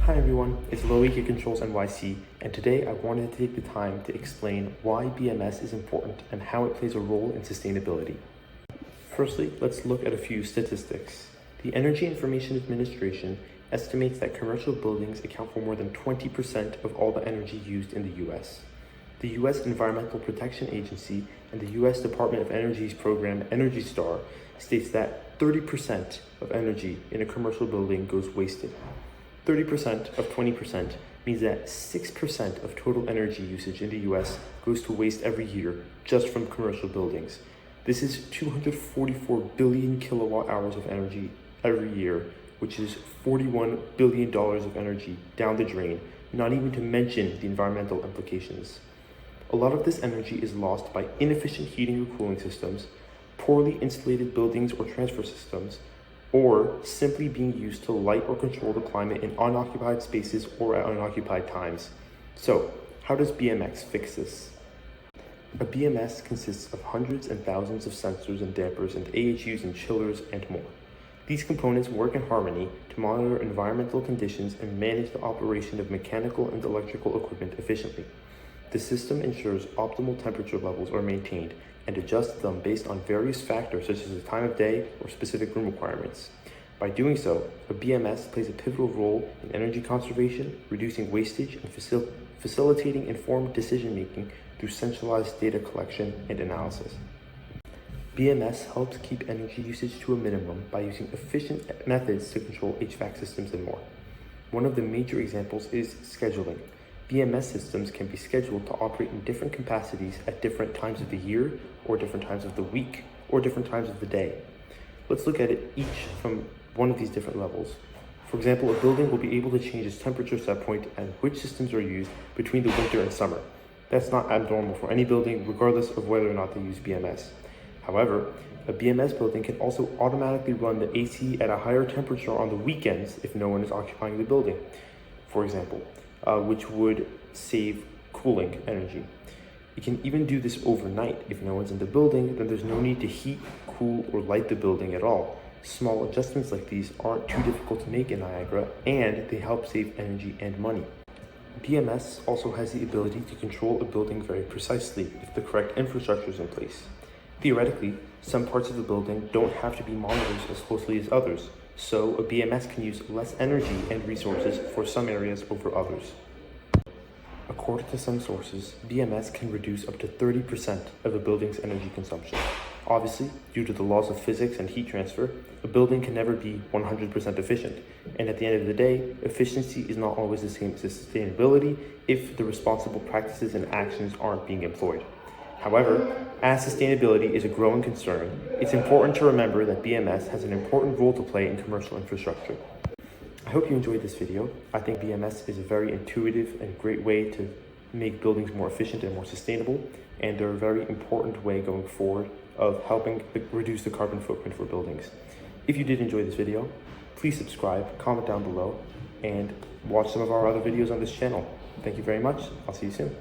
Hi everyone, it's Loic at controlsnyc, and today I wanted to take the time to explain why BMS is important and how it plays a role in sustainability. Firstly, let's look at a few statistics. The Energy Information Administration estimates that commercial buildings account for more than 20% of all the energy used in the US. The US Environmental Protection Agency and the US Department of Energy's program Energy Star states that 30% of energy in a commercial building goes wasted. 30% of 20% means that 6% of total energy usage in the US goes to waste every year just from commercial buildings. This is 244 billion kilowatt hours of energy every year, which is $41 billion of energy down the drain, not even to mention the environmental implications. A lot of this energy is lost by inefficient heating or cooling systems, poorly insulated buildings or transfer systems, or simply being used to light or control the climate in unoccupied spaces or at unoccupied times. So, how does BMS fix this? A BMS consists of hundreds and thousands of sensors and dampers and AHUs and chillers and more. These components work in harmony to monitor environmental conditions and manage the operation of mechanical and electrical equipment efficiently. The system ensures optimal temperature levels are maintained and adjusts them based on various factors such as the time of day or specific room requirements. By doing so, a BMS plays a pivotal role in energy conservation, reducing wastage, and facilitating informed decision-making through centralized data collection and analysis. BMS helps keep energy usage to a minimum by using efficient methods to control HVAC systems and more. One of the major examples is scheduling. BMS systems can be scheduled to operate in different capacities at different times of the year, or different times of the week, or different times of the day. Let's look at it each from one of these different levels. For example, a building will be able to change its temperature set point and which systems are used between the winter and summer. That's not abnormal for any building, regardless of whether or not they use BMS. However, a BMS building can also automatically run the AC at a higher temperature on the weekends if no one is occupying the building, for example, which would save cooling energy. It can even do this overnight. If no one's in the building, then there's no need to heat, cool, or light the building at all. Small adjustments like these aren't too difficult to make in Niagara, and they help save energy and money. BMS also has the ability to control a building very precisely if the correct infrastructure is in place. Theoretically, some parts of the building don't have to be monitored as closely as others, so a BMS can use less energy and resources for some areas over others. According to some sources, BMS can reduce up to 30% of a building's energy consumption. Obviously, due to the laws of physics and heat transfer, a building can never be 100% efficient, and at the end of the day, efficiency is not always the same as sustainability if the responsible practices and actions aren't being employed. However, as sustainability is a growing concern, it's important to remember that BMS has an important role to play in commercial infrastructure. I hope you enjoyed this video. I think BMS is a very intuitive and great way to make buildings more efficient and more sustainable, and they're a very important way going forward of helping reduce the carbon footprint for buildings. If you did enjoy this video, please subscribe, comment down below, and watch some of our other videos on this channel. Thank you very much. I'll see you soon.